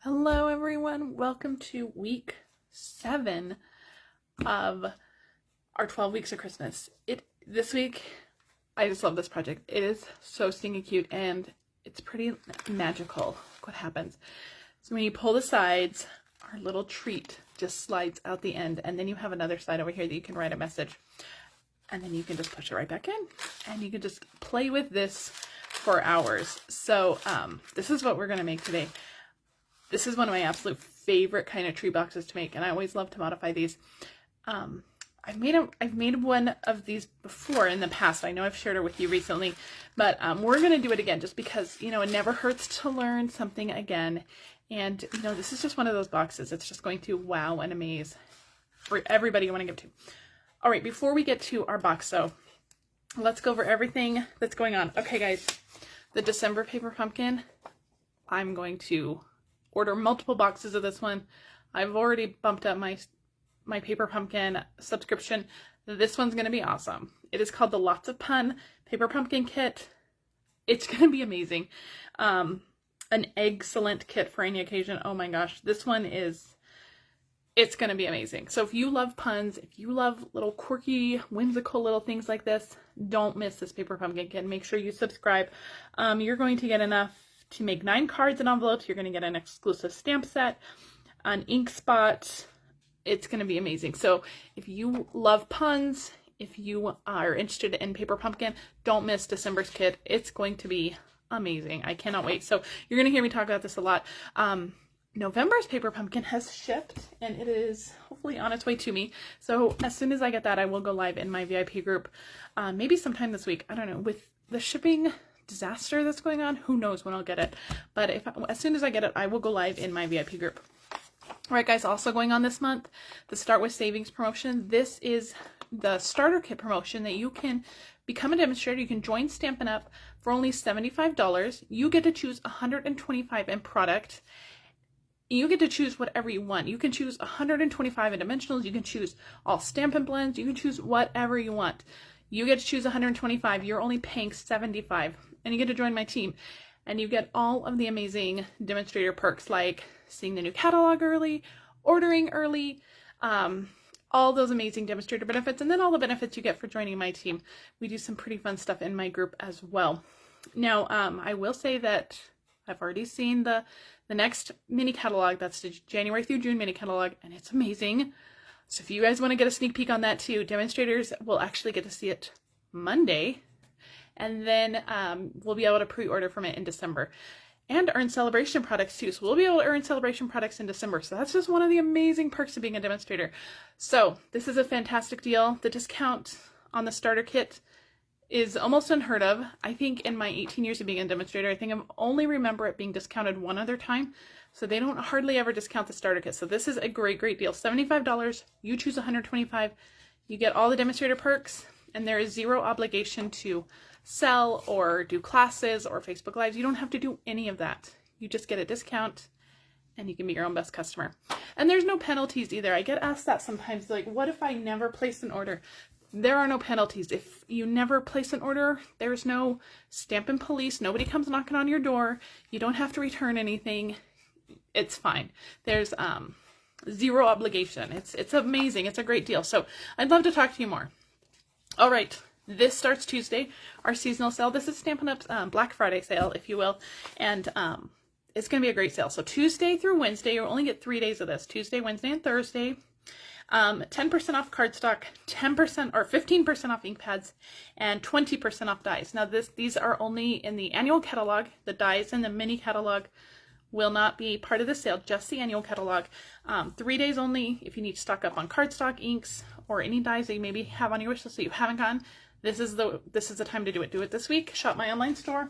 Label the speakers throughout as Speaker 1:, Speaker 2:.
Speaker 1: Hello everyone, welcome to week 7 of our 12 weeks of Christmas. This week, I just love this project. It is so stinking cute and it's pretty magical. Look what happens. So when you pull the sides, our little treat just slides out the end, and then you have another side over here that you can write a message, and then you can just push it right back in and you can just play with this for hours. So this is what we're going to make today. This is one of my absolute favorite kind of tree boxes to make, and I always love to modify these. I've made one of these before in the past. I know I've shared it with you recently, but we're going to do it again just because, it never hurts to learn something again. And, this is just one of those boxes. It's just going to wow and amaze for everybody you want to give to. All right, before we get to our box, so let's go over everything that's going on. Okay, guys, the December paper pumpkin, I'm going to order multiple boxes of this one. I've already bumped up my paper pumpkin subscription. This one's going to be awesome. It is called the Lots of Pun Paper Pumpkin Kit. It's going to be amazing. An excellent kit for any occasion. Oh my gosh, this one it's going to be amazing. So if you love puns, if you love little quirky, whimsical little things like this, don't miss this paper pumpkin kit. Make sure you subscribe. You're going to get enough to make 9 cards and envelopes. You're going to get an exclusive stamp set, an ink spot. It's going to be amazing. So if you love puns, if you are interested in paper pumpkin, don't miss December's kit. It's going to be amazing. I cannot wait. So you're going to hear me talk about this a lot. November's paper pumpkin has shipped and it is hopefully on its way to me. So as soon as I get that, I will go live in my VIP group, maybe sometime this week. I don't know, with the shipping disaster that's going on, who knows when I'll get it, but as soon as I get it, I will go live in my VIP group. All right, guys, also going on this month, the Start With Savings promotion. This is the starter kit promotion that you can become a demonstrator. You can join Stampin' Up for only $75. You get to choose 125 in product. You get to choose whatever you want. You can choose 125 in dimensionals. You can choose all Stampin' Blends. You can choose whatever you want. You get to choose 125. You're only paying $75. And you get to join my team. And you get all of the amazing demonstrator perks like seeing the new catalog early, ordering early, all those amazing demonstrator benefits, and then all the benefits you get for joining my team. We do some pretty fun stuff in my group as well. Now, I will say that I've already seen the next mini catalog. That's the January through June mini catalog, and it's amazing. So if you guys want to get a sneak peek on that too, demonstrators will actually get to see it Monday. And then we'll be able to pre-order from it in December and earn celebration products too. So we'll be able to earn celebration products in December. So that's just one of the amazing perks of being a demonstrator. So this is a fantastic deal. The discount on the starter kit is almost unheard of. I think in my 18 years of being a demonstrator, I think I only remember it being discounted one other time. So they don't hardly ever discount the starter kit. So this is a great, great deal. $75, you choose 125, you get all the demonstrator perks, and there is zero obligation to sell or do classes or Facebook Lives. You don't have to do any of that. You just get a discount and you can be your own best customer. And there's no penalties either. I get asked that sometimes, like, what if I never place an order? There are no penalties. If you never place an order, there's no Stampin' Police. Nobody comes knocking on your door. You don't have to return anything. It's fine. There's zero obligation. It's amazing. It's a great deal. So I'd love to talk to you more. All right. This starts Tuesday, our seasonal sale. This is Stampin' Up's Black Friday sale, if you will. And it's going to be a great sale. So Tuesday through Wednesday, you'll only get 3 days of this. Tuesday, Wednesday, and Thursday. 10% off cardstock, 10% or 15% off ink pads, and 20% off dies. Now these are only in the annual catalog. The dies in the mini catalog will not be part of the sale, just the annual catalog. 3 days only. If you need to stock up on cardstock, inks, or any dies that you maybe have on your wish list that you haven't gotten, this is the time to do it. Do it this week. Shop my online store.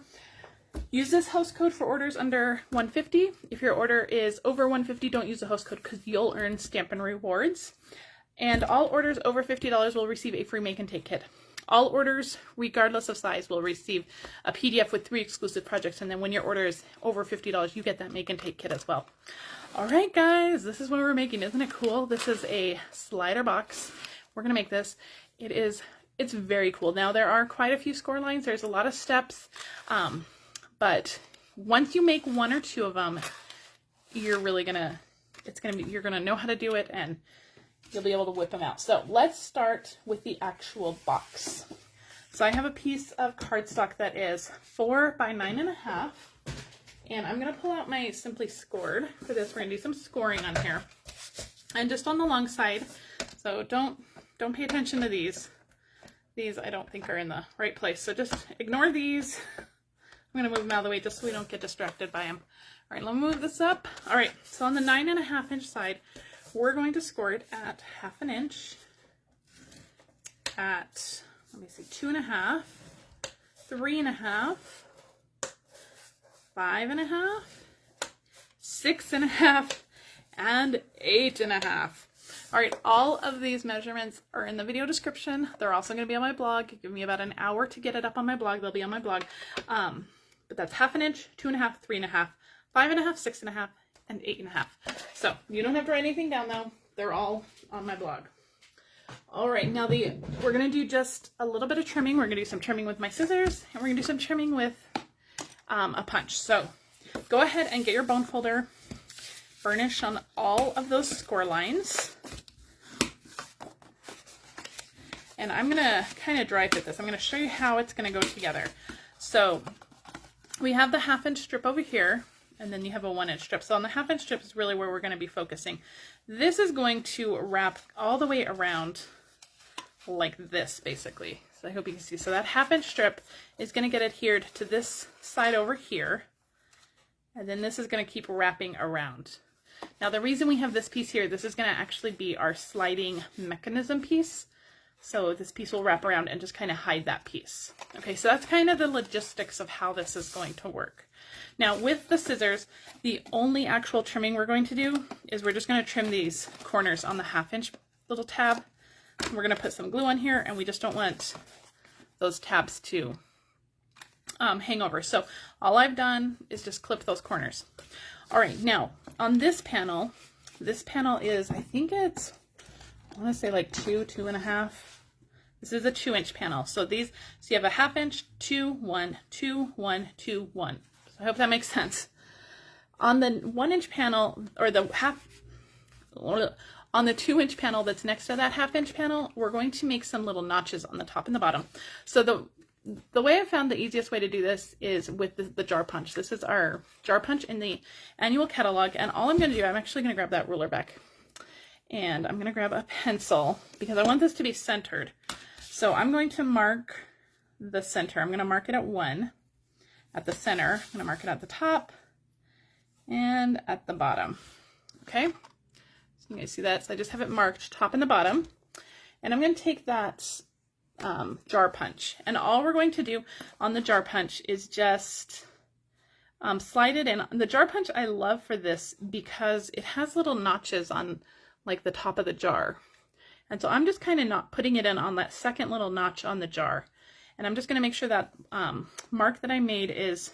Speaker 1: Use this host code for orders under $150. If your order is over $150, don't use the host code because you'll earn Stampin' Rewards. And all orders over $50 will receive a free make and take kit. All orders, regardless of size, will receive a PDF with 3 exclusive projects. And then when your order is over $50, you get that make and take kit as well. All right, guys, this is what we're making. Isn't it cool? This is a slider box. We're going to make this. It's very cool. Now, there are quite a few score lines. There's a lot of steps. But once you make 1 or 2 of them, you're really gonna, you're gonna know how to do it and you'll be able to whip them out. So let's start with the actual box. So I have a piece of cardstock that is 4 by 9.5, and I'm gonna pull out my Simply Scored for this. We're gonna do some scoring on here, and just on the long side. So don't pay attention to these. These I don't think are in the right place. So just ignore these. I'm gonna move them out of the way just so we don't get distracted by them. All right, let me move this up. All right, so on the 9.5 inch side, we're going to score it at 1/2 inch, at, let me see, 2.5, 3.5, 5.5, 6.5, and 8.5. All right, all of these measurements are in the video description. They're also going to be on my blog. Give me about an hour to get it up on my blog. They'll be on my blog. But that's 1/2 inch, 2.5, 3.5, 5.5, 6.5, and 8.5. So you don't have to write anything down though. They're all on my blog. All right, now we're gonna do just a little bit of trimming. We're gonna do some trimming with my scissors, and we're gonna do some trimming with a punch. So go ahead and get your bone folder, burnish on all of those score lines. And I'm gonna kind of dry fit this. I'm gonna show you how it's gonna go together. So we have the 1/2 inch strip over here, and then you have a 1 inch strip. So on the 1/2 inch strip is really where we're going to be focusing. This is going to wrap all the way around like this, basically. So I hope you can see. So that 1/2 inch strip is going to get adhered to this side over here, and then this is going to keep wrapping around. Now the reason we have this piece here, this is going to actually be our sliding mechanism piece. So this piece will wrap around and just kind of hide that piece. Okay, so that's kind of the logistics of how this is going to work. Now with the scissors, the only actual trimming we're going to do is we're just going to trim these corners on the 1/2 inch little tab. We're going to put some glue on here, and we just don't want those tabs to hang over. So all I've done is just clip those corners. All right, now on this panel is, I think it's, I want to say like 2.5. This is a 2 inch panel. So you have a 1/2 inch, 2, 1, 2, 1, 2, 1. So I hope that makes sense. On the 1 inch panel, or on the 2 inch panel that's next to that 1/2 inch panel, we're going to make some little notches on the top and the bottom. So the way I found the easiest way to do this is with the jar punch. This is our jar punch in the annual catalog. And all I'm going to do, I'm actually going to grab that ruler back. And I'm going to grab a pencil because I want this to be centered. So I'm going to mark the center. I'm going to mark it at 1 at the center. I'm going to mark it at the top and at the bottom. Okay, so you guys see that? So I just have it marked top and the bottom. And I'm going to take that jar punch. And all we're going to do on the jar punch is just slide it in. The jar punch I love for this because it has little notches on like the top of the jar. And so I'm just kind of not putting it in on that second little notch on the jar. And I'm just going to make sure that mark that I made is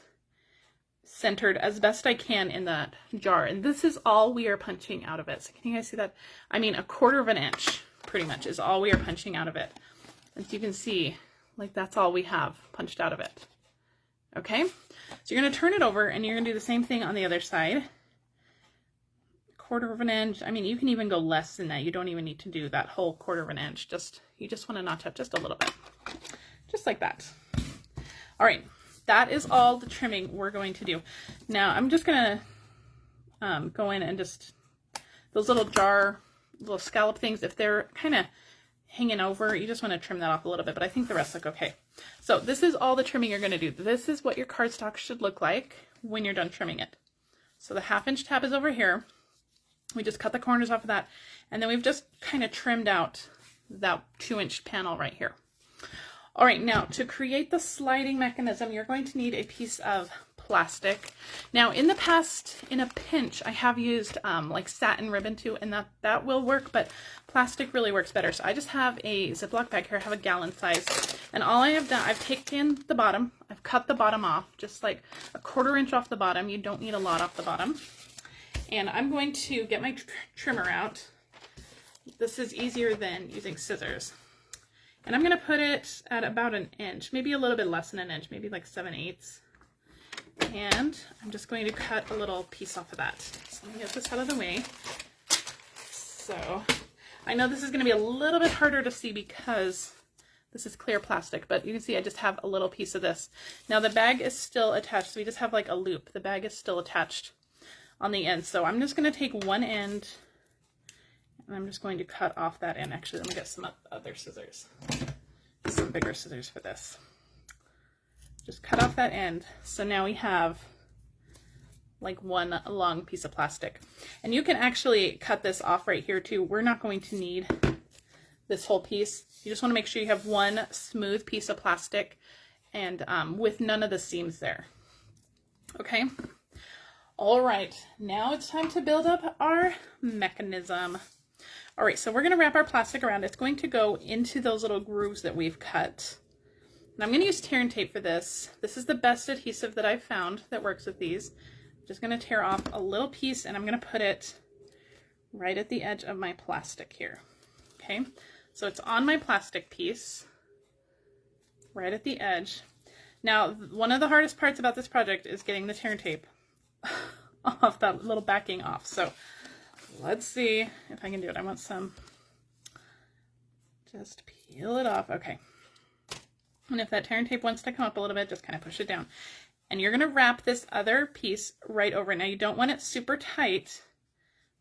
Speaker 1: centered as best I can in that jar. And this is all we are punching out of it. So can you guys see that? I mean, 1/4 inch pretty much is all we are punching out of it. As you can see, like that's all we have punched out of it. Okay, so you're going to turn it over and you're going to do the same thing on the other side. 1/4 inch. I mean, you can even go less than that. You don't even need to do that whole 1/4 inch. You just want to notch up just a little bit, just like that. All right, that is all the trimming we're going to do. Now I'm just gonna go in and just those little scallop things, if they're kind of hanging over, you just want to trim that off a little bit, but I think the rest look okay. So this is all the trimming you're going to do. This is what your cardstock should look like when you're done trimming it. So the 1/2 inch tab is over here. We just cut the corners off of that, and then we've just kind of trimmed out that 2 inch panel right here. All right, now to create the sliding mechanism, you're going to need a piece of plastic. Now in the past, in a pinch, I have used like satin ribbon too, and that will work, but plastic really works better. So I just have a Ziploc bag here. I have a gallon size, and all I have done, I've taken the bottom, I've cut the bottom off, just like 1/4 inch off the bottom. You don't need a lot off the bottom. And I'm going to get my trimmer out. This is easier than using scissors. And I'm going to put it at about 1 inch, maybe a little bit less than 1 inch, maybe like 7/8. And I'm just going to cut a little piece off of that. So let me get this out of the way. So I know this is going to be a little bit harder to see because this is clear plastic, but you can see I just have a little piece of this. Now the bag is still attached, so we just have like a loop. The bag is still attached on the end. So I'm just going to take one end and I'm just going to cut off that end. Actually, let me get some other scissors. Some bigger scissors for this. Just cut off that end. So now we have like one long piece of plastic. And you can actually cut this off right here too. We're not going to need this whole piece. You just want to make sure you have one smooth piece of plastic and with none of the seams there. Okay. All right. Now it's time to build up our mechanism. All right. So we're going to wrap our plastic around. It's going to go into those little grooves that we've cut. And I'm going to use tear and tape for this. This is the best adhesive that I've found that works with these. I'm just going to tear off a little piece and I'm going to put it right at the edge of my plastic here. Okay, so it's on my plastic piece, right at the edge. Now, one of the hardest parts about this project is getting the tear and tape off, that little backing off. So let's see if I can do it. I want some, just peel it off. Okay. And if that tear and tape wants to come up a little bit, just kind of push it down. And you're going to wrap this other piece right over it. Now you don't want it super tight,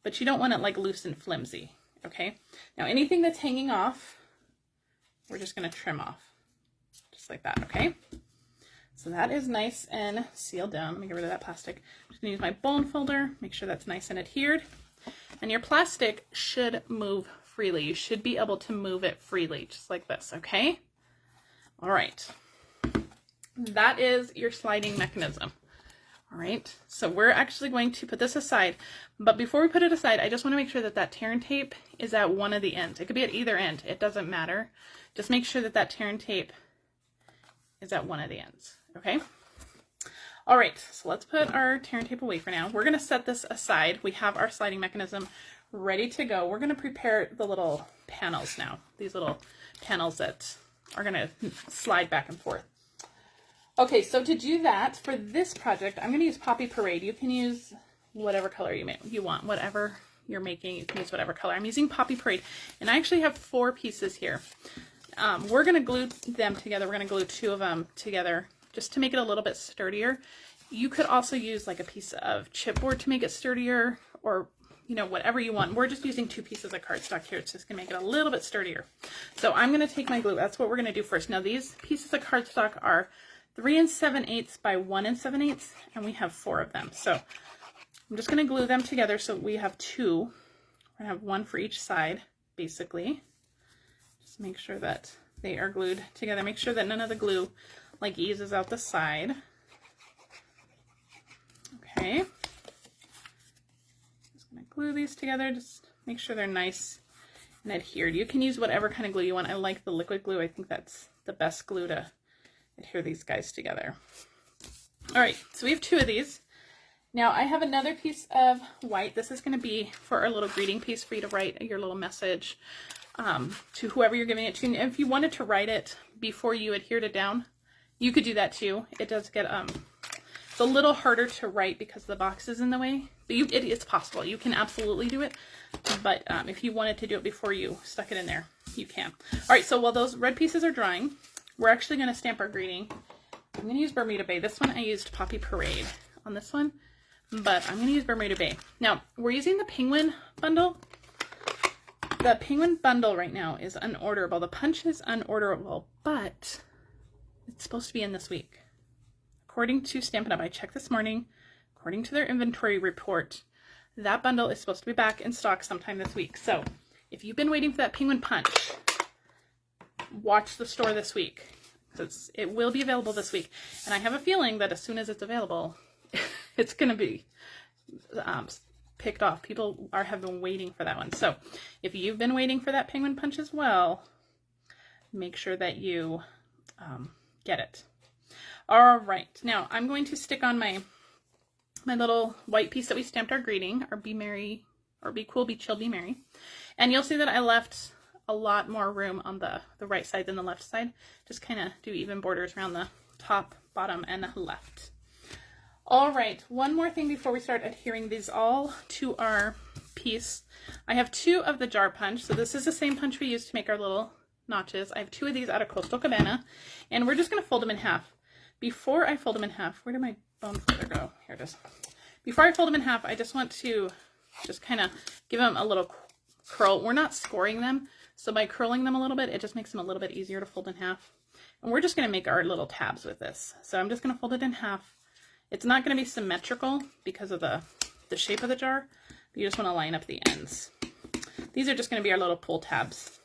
Speaker 1: but you don't want it like loose and flimsy. Okay. Now anything that's hanging off, we're just going to trim off just like that. Okay. So that is nice and sealed down. Let me get rid of that plastic. I'm just going to use my bone folder, make sure that's nice and adhered. And your plastic should move freely. You should be able to move it freely, just like this. Okay. All right, that is your sliding mechanism. All right, so we're actually going to put this aside, but before we put it aside, I just want to make sure that that tear and tape is at one of the ends. It could be at either end, it doesn't matter. Just make sure that that tear and tape is at one of the ends, okay? All right, so let's put our tear and tape away for now. We're gonna set this aside. We have our sliding mechanism ready to go. We're gonna prepare the little panels now, these little panels that are going to slide back and forth. Okay, so to do that, for this project, I'm going to use Poppy Parade. You can use whatever color you want, whatever you're making, you can use whatever color. I'm using Poppy Parade, and I actually have 4 pieces here. We're going to glue them together. We're going to glue 2 of them together just to make it a little bit sturdier. You could also use like a piece of chipboard to make it sturdier, or you know, whatever you want. We're just using 2 pieces of cardstock here. It's just gonna make it a little bit sturdier. So I'm gonna take my glue. That's what we're gonna do first. Now these pieces of cardstock are 3 7/8 by 1 7/8, and we have 4 of them. So I'm just gonna glue them together so we have 2. We're gonna have 1 for each side, basically. Just make sure that they are glued together. Make sure that none of the glue like eases out the side. Okay. Glue these together, just make sure they're nice and adhered. You can use whatever kind of glue you want. I like the liquid glue. I think that's the best glue to adhere these guys together. All right, so we have 2 of these. Now I have another piece of white. This is going to be for our little greeting piece for you to write your little message to whoever you're giving it to. And if you wanted to write it before you adhered it down, you could do that too. It does get it's a little harder to write because the box is in the way, but it's possible. You can absolutely do it, but if you wanted to do it before you stuck it in there, you can. All right, so while those red pieces are drying, we're actually going to stamp our greeting. I'm going to use Bermuda Bay. This one I used Poppy Parade on this one, but I'm going to use Bermuda Bay. Now, we're using the penguin bundle. The penguin bundle right now is unorderable. The punch is unorderable, but it's supposed to be in this week. According to Stampin' Up, I checked this morning, according to their inventory report, that bundle is supposed to be back in stock sometime this week. So if you've been waiting for that penguin punch, watch the store this week, because it will be available this week. And I have a feeling that as soon as it's available, it's going to be picked off. People have been waiting for that one. So if you've been waiting for that penguin punch as well, make sure that you get it. All right, now I'm going to stick on my little white piece that we stamped our greeting, our Be Merry, or Be Cool, Be Chill, Be Merry. And you'll see that I left a lot more room on the right side than the left side. Just kind of do even borders around the top, bottom, and left. All right, one more thing before we start adhering these all to our piece. I have 2 of the jar punch. So this is the same punch we used to make our little notches. I have 2 of these out of Coastal Cabana, and we're just going to fold them in half. Before I fold them in half, where did my bone folder go? Here it is. Before I fold them in half, I just want to just kind of give them a little curl. We're not scoring them, so by curling them a little bit, it just makes them a little bit easier to fold in half. And we're just going to make our little tabs with this. So I'm just going to fold it in half. It's not going to be symmetrical because of the shape of the jar. You just want to line up the ends. These are just going to be our little pull tabs.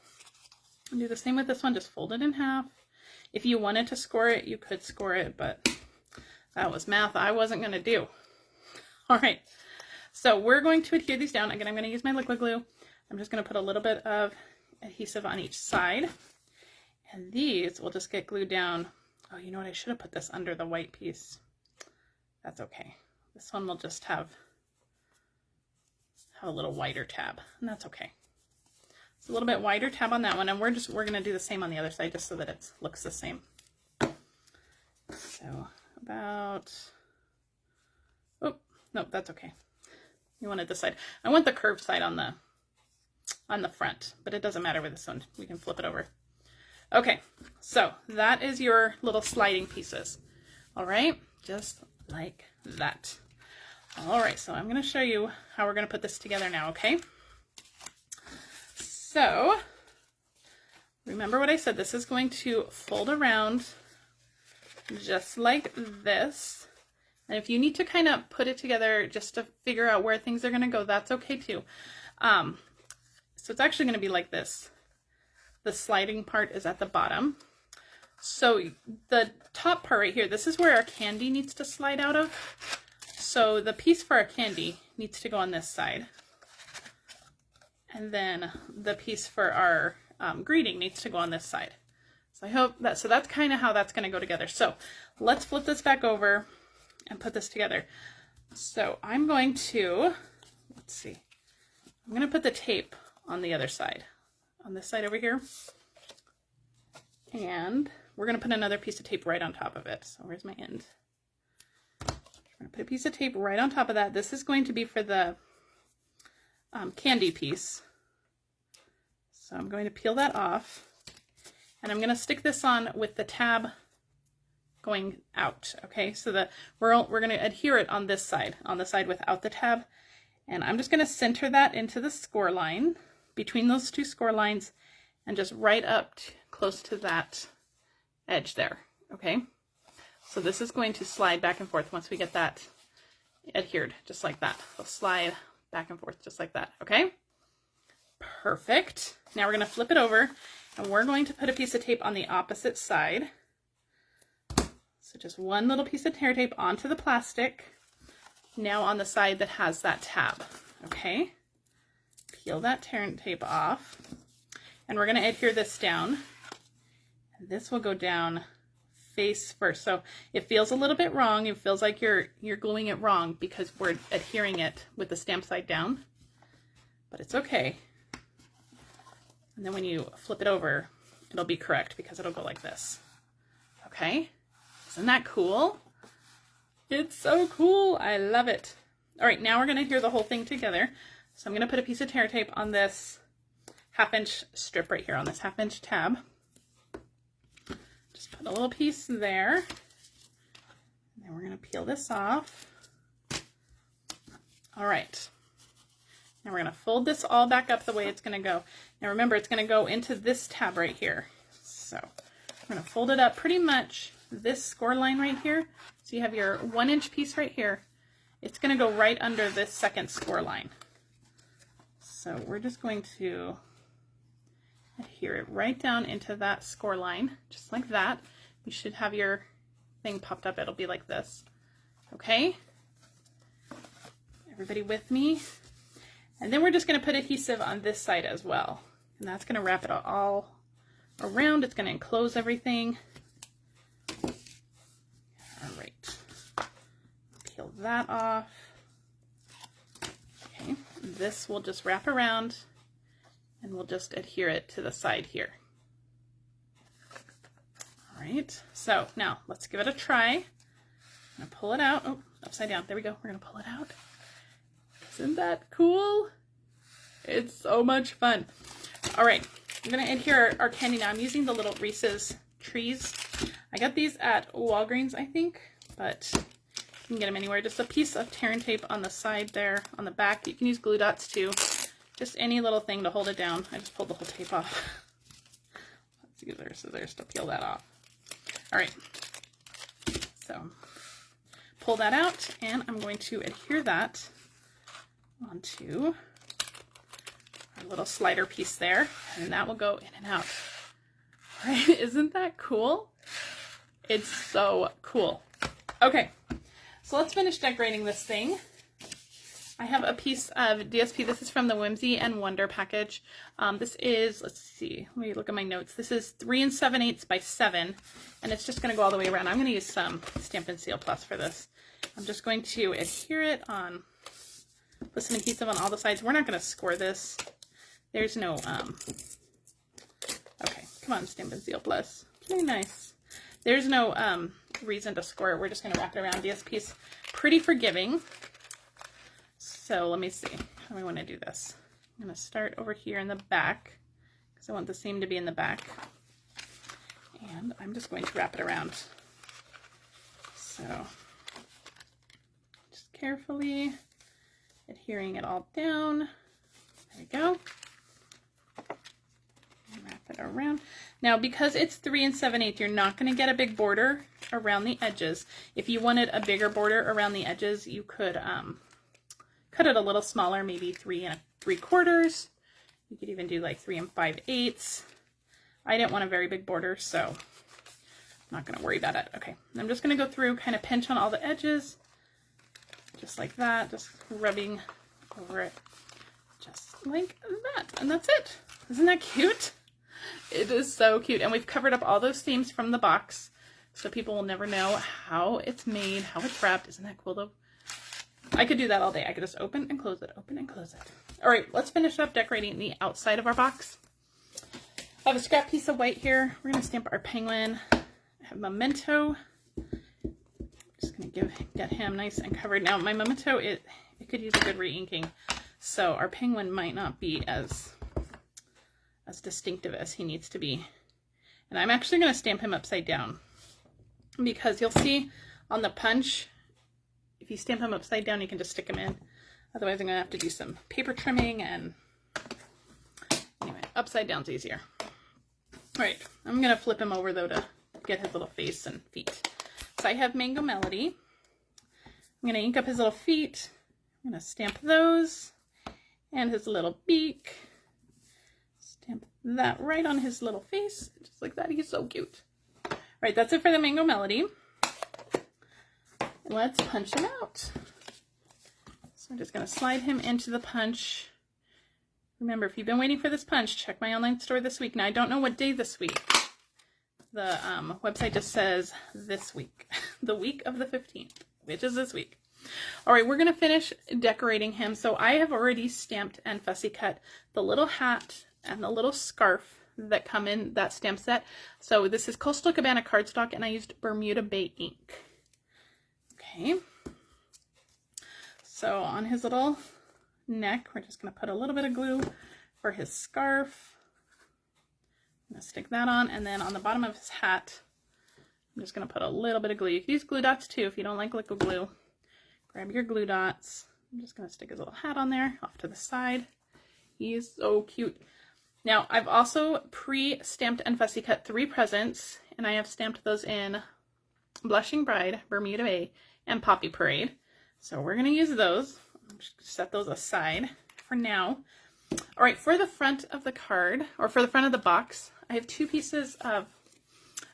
Speaker 1: And do the same with this one, just fold it in half. If you wanted to score it, you could score it, but that was math I wasn't going to do. All right, so we're going to adhere these down. Again, I'm going to use my liquid glue. I'm just going to put a little bit of adhesive on each side. And these will just get glued down. Oh, you know what? I should have put this under the white piece. That's okay. This one will just have a little wider tab, and that's okay. It's a little bit wider tab on that one, and we're going to do the same on the other side just so that it looks the same. So about, oh, no, that's okay. You wanted this side. I want the curved side on the front, but it doesn't matter with this one. We can flip it over. Okay, so that is your little sliding pieces. All right, just like that. All right, so I'm going to show you how we're going to put this together now, okay? So, remember what I said, this is going to fold around just like this. And if you need to kind of put it together just to figure out where things are going to go, that's okay too. So it's actually going to be like this. The sliding part is at the bottom. So the top part right here, this is where our candy needs to slide out of. So the piece for our candy needs to go on this side. And then the piece for our greeting needs to go on this side. So I hope that, so that's kind of how that's going to go together. So let's flip this back over and put this together. So I'm going to, let's see, I'm going to put the tape on the other side, on this side over here. And we're going to put another piece of tape right on top of it. So where's my end? I'm going to put a piece of tape right on top of that. This is going to be for the candy piece. So I'm going to peel that off. And I'm going to stick this on with the tab going out. Okay, so that we're going to adhere it on this side, on the side without the tab. And I'm just going to center that into the score line, between those 2 score lines, and just right up close to that edge there. Okay. So this is going to slide back and forth once we get that adhered, just like that. It'll slide back and forth just like that, okay? Perfect. Now we're going to flip it over, and we're going to put a piece of tape on the opposite side. So just one little piece of tear tape onto the plastic, now on the side that has that tab, okay? Peel that tear tape off, and we're going to adhere this down. And this will go down face first. So it feels a little bit wrong. It feels like you're gluing it wrong because we're adhering it with the stamp side down, but it's okay. And then when you flip it over, it'll be correct because it'll go like this. Okay, isn't that cool? It's so cool. I love it. All right, now we're going to adhere the whole thing together. So I'm going to put a piece of tear tape on this 1/2" strip right here, on this 1/2" tab. Just put a little piece there. And then we're going to peel this off. All right. Now we're going to fold this all back up the way it's going to go. Now remember, it's going to go into this tab right here. So we're going to fold it up pretty much this score line right here. So you have your 1" piece right here. It's going to go right under this second score line. So we're just going to adhere it right down into that score line, just like that. You should have your thing popped up. It'll be like this. Okay? Everybody with me? And then we're just going to put adhesive on this side as well. And that's going to wrap it all around. It's going to enclose everything. All right. Peel that off. Okay. This will just wrap around, and we'll just adhere it to the side here. All right, so now let's give it a try. I'm gonna pull it out. Oh, upside down. There we go. We're gonna pull it out. Isn't that cool? It's so much fun. All right, I'm gonna adhere our candy now. I'm using the little Reese's trees. I got these at Walgreens, I think, but you can get them anywhere. Just a piece of tear and tape on the side there, on the back. You can use glue dots too. Just any little thing to hold it down. I just pulled the whole tape off. Let's use our scissors to peel that off. All right, so pull that out, and I'm going to adhere that onto our little slider piece there, and that will go in and out. All right, isn't that cool? It's so cool. Okay, so let's finish decorating this thing. I have a piece of DSP. This is from the Whimsy and Wonder package. This is, let's see, let me look at my notes. This is 3 7/8 by 7, and it's just going to go all the way around. I'm going to use some Stampin' Seal Plus for this. I'm just going to adhere it on, put some adhesive on all the sides. We're not going to score this. There's no, okay, come on, Stampin' Seal Plus. Very nice. There's no reason to score it. We're just going to wrap it around. DSP's pretty forgiving. So let me see. How do I want to do this? I'm going to start over here in the back because I want the seam to be in the back. And I'm just going to wrap it around. So just carefully adhering it all down. There we go. Wrap it around. Now, because it's 3 7/8, you're not going to get a big border around the edges. If you wanted a bigger border around the edges, you could cut it a little smaller, maybe 3 3/4. You could even do like 3 5/8. I didn't want a very big border, so I'm not going to worry about it. Okay, I'm just going to go through, kind of pinch on all the edges, just like that, just rubbing over it, just like that, and that's it. Isn't that cute? It is so cute, and we've covered up all those seams from the box, so people will never know how it's made, how it's wrapped. Isn't that cool though? I could do that all day. I could just open and close it, open and close it. All right, let's finish up decorating the outside of our box. I have a scrap piece of white here. We're gonna stamp our penguin. I have Memento. Just gonna get him nice and covered. Now my Memento, it could use a good re-inking, so our penguin might not be as distinctive as he needs to be. And I'm actually gonna stamp him upside down because you'll see on the punch, if you stamp him upside down, you can just stick him in. Otherwise, I'm going to have to do some paper trimming, and anyway, upside down's easier. All right, I'm going to flip him over, though, to get his little face and feet. So I have Mango Melody. I'm going to ink up his little feet. I'm going to stamp those and his little beak. Stamp that right on his little face, just like that. He's so cute. All right, that's it for the Mango Melody. Let's punch him out. So I'm just going to slide him into the punch. Remember, if you've been waiting for this punch, check my online store this week. Now, I don't know what day this week. The website just says this week. The week of the 15th, which is this week. All right, we're going to finish decorating him. So I have already stamped and fussy cut the little hat and the little scarf that come in that stamp set. So this is Coastal Cabana cardstock, and I used Bermuda Bay ink. Okay, so on his little neck, we're just going to put a little bit of glue for his scarf. I'm going to stick that on, and then on the bottom of his hat, I'm just going to put a little bit of glue. You can use glue dots too if you don't like liquid glue. Grab your glue dots. I'm just going to stick his little hat on there off to the side. He's so cute. Now, I've also pre-stamped and fussy cut 3 presents, and I have stamped those in Blushing Bride, Bermuda Bay, and Poppy Parade. So we're going to use those. Just set those aside for now. All right, for the front of the card, or for the front of the box, I have 2 pieces of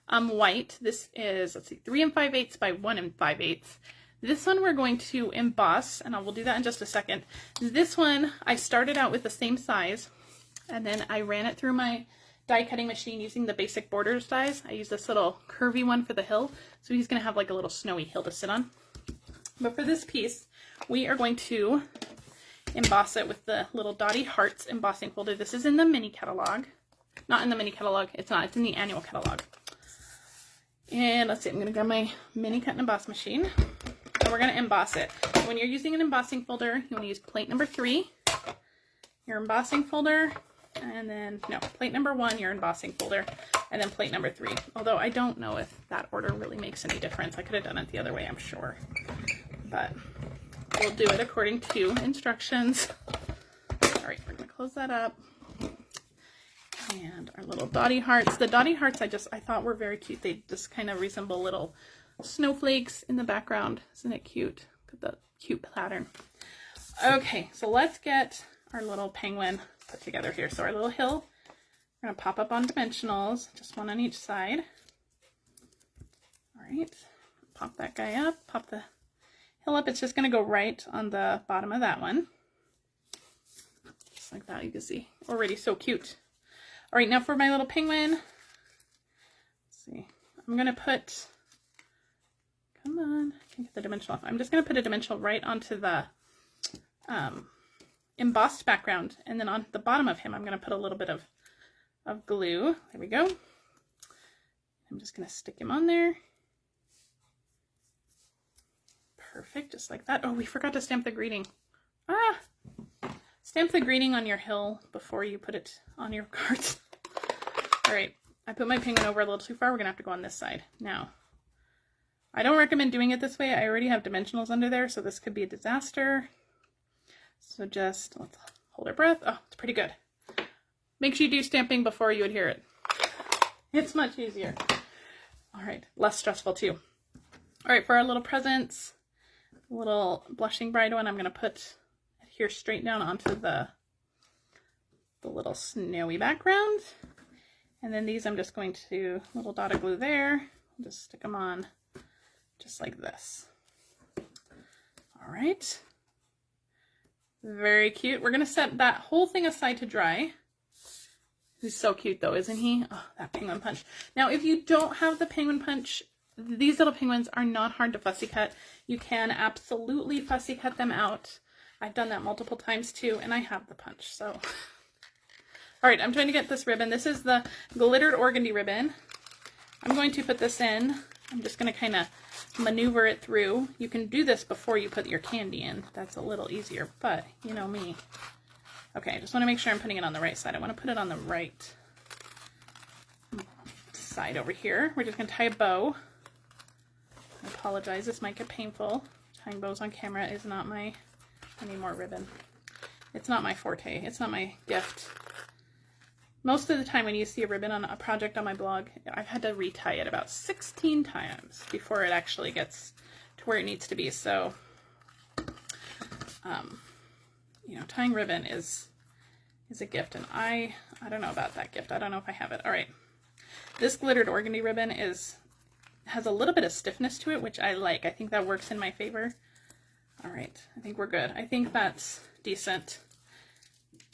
Speaker 1: white. This is, let's see, 3 5/8 by 1 5/8. This one we're going to emboss, and I will do that in just a second. This one, I started out with the same size, and then I ran it through my die cutting machine using the basic borders dies. I used this little curvy one for the hill, so he's going to have like a little snowy hill to sit on. But for this piece, we are going to emboss it with the little Dotty Hearts embossing folder. This is in the mini catalog. Not in the mini catalog, it's not, it's in the annual catalog. And let's see, I'm going to grab my mini cut and emboss machine. So we're going to emboss it. When you're using an embossing folder, you want to use plate number 3, your embossing folder, and then, no, plate number 1, your embossing folder, and then plate number 3. Although I don't know if that order really makes any difference. I could have done it the other way, I'm sure. But we'll do it according to instructions. All right, we're going to close that up. And our little dotty hearts. The dotty hearts I thought were very cute. They just kind of resemble little snowflakes in the background. Isn't it cute? Look at the cute pattern. Okay, so let's get our little penguin put together here. So our little hill, we're going to pop up on dimensionals, just one on each side. All right, pop that guy up, pop the hill up. It's just going to go right on the bottom of that one. Just like that, you can see. Already so cute. All right, now for my little penguin, let's see, I'm going to put, come on, I can get the dimensional off. I'm just going to put a dimensional right onto the embossed background, and then on the bottom of him, I'm going to put a little bit of glue. There we go. I'm just going to stick him on there. Perfect, just like that. Oh, we forgot to stamp the greeting. Ah! Stamp the greeting on your hill before you put it on your cards. All right, I put my penguin over a little too far. We're gonna have to go on this side. Now, I don't recommend doing it this way. I already have dimensionals under there, so this could be a disaster. So just, let's hold our breath. Oh, it's pretty good. Make sure you do stamping before you adhere it. It's much easier. All right, less stressful too. All right, for our little presents, little blushing bride one, I'm gonna put here straight down onto the little snowy background. And then these I'm just going to, little dot of glue there, just stick them on just like this. All right. Very cute. We're gonna set that whole thing aside to dry. He's so cute though, isn't he? Oh, that penguin punch. Now, if you don't have the penguin punch, these little penguins are not hard to fussy cut. You can absolutely fussy cut them out. I've done that multiple times too, and I have the punch, so. All right, I'm trying to get this ribbon. This is the glittered organdy ribbon. I'm going to put this in. I'm just gonna kind of maneuver it through. You can do this before you put your candy in. That's a little easier, but you know me. Okay, I just wanna make sure I'm putting it on the right side. I wanna put it on the right side over here. We're just gonna tie a bow. I apologize, this might get painful. Tying bows on camera is not my, I need more ribbon. It's not my forte, it's not my gift. Most of the time when you see a ribbon on a project on my blog, I've had to retie it about 16 times before it actually gets to where it needs to be. So, you know, tying ribbon is a gift, and I don't know about that gift. I don't know if I have it. All right, this glittered organdy ribbon has a little bit of stiffness to it, which I like. I think that works in my favor. All right, I think we're good. I think that's decent.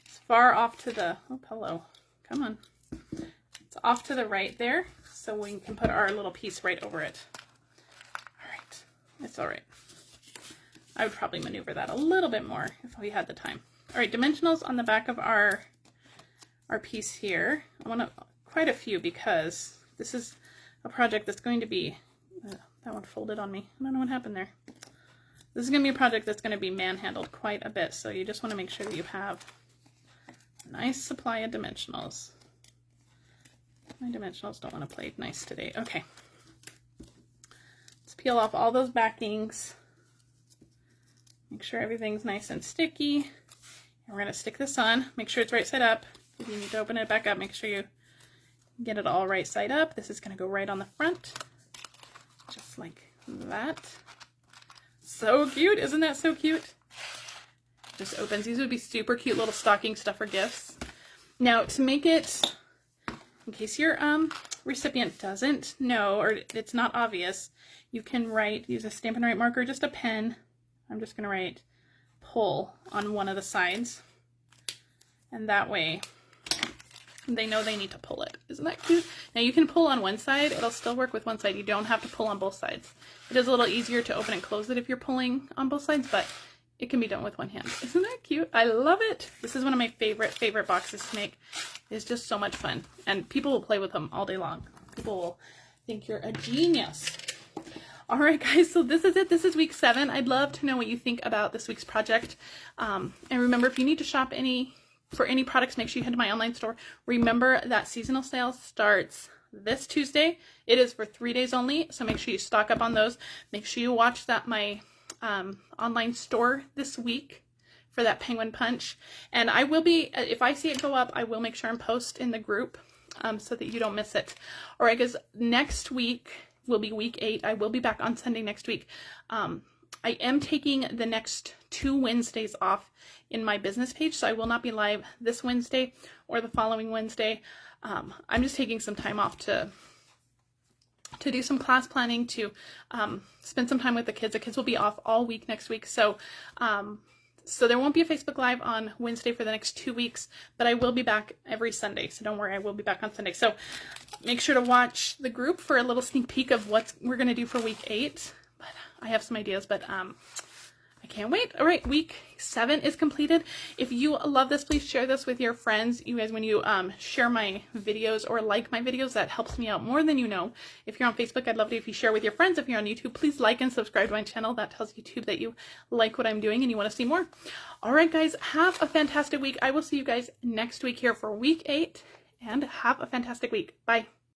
Speaker 1: It's far off to the, oh, hello. Come on. It's off to the right there, so we can put our little piece right over it. All right, it's all right. I would probably maneuver that a little bit more if we had the time. All right, dimensionals on the back of our piece here. I want quite a few because this is a project that's going to be, that one folded on me. I don't know what happened there. This is going to be a project that's going to be man-handled quite a bit, so you just want to make sure that you have a nice supply of dimensionals. My dimensionals don't want to play nice today. Okay. Let's peel off all those backings. Make sure everything's nice and sticky. And we're going to stick this on. Make sure it's right side up. If you need to open it back up, make sure you get it all right side up. This is going to go right on the front. Just like that. So cute. Isn't that so cute? Just opens. These would be super cute little stocking stuffer gifts. Now, to make it, in case your recipient doesn't know or it's not obvious, you can write, use a Stampin' Write marker, just a pen. I'm just going to write pull on one of the sides. And that way they know they need to pull it. Isn't that cute? Now you can pull on one side. It'll still work with one side. You don't have to pull on both sides. It is a little easier to open and close it if you're pulling on both sides, but it can be done with one hand. Isn't that cute? I love it. This is one of my favorite boxes to make. It's just so much fun. And people will play with them all day long. People will think you're a genius. All right, guys, so this is it. This is week 7. I'd love to know what you think about this week's project. And remember, if you need to shop for any products, make sure you head to my online store. Remember that seasonal sale starts this Tuesday. It is for 3 days only, so make sure you stock up on those. Make sure you watch my online store this week for that penguin punch. And I will be, if I see it go up, I will make sure and post in the group so that you don't miss it. All right, guys, next week will be week 8. I will be back on Sunday next week. I am taking the next 2 Wednesdays off in my business page, so I will not be live this Wednesday or the following Wednesday. I'm just taking some time off to do some class planning, to spend some time with the kids. The kids will be off all week next week, so so there won't be a Facebook Live on Wednesday for the next 2 weeks, but I will be back every Sunday, so don't worry, I will be back on Sunday. So make sure to watch the group for a little sneak peek of what we're going to do for week 8. But I have some ideas, but I can't wait. All right, week 7 is completed. If you love this, please share this with your friends. You guys, when you share my videos or like my videos, that helps me out more than you know. If you're on Facebook, I'd love it if you share with your friends. If you're on YouTube, please like and subscribe to my channel. That tells YouTube that you like what I'm doing and you want to see more. All right, guys, have a fantastic week. I will see you guys next week here for week 8, and have a fantastic week. Bye.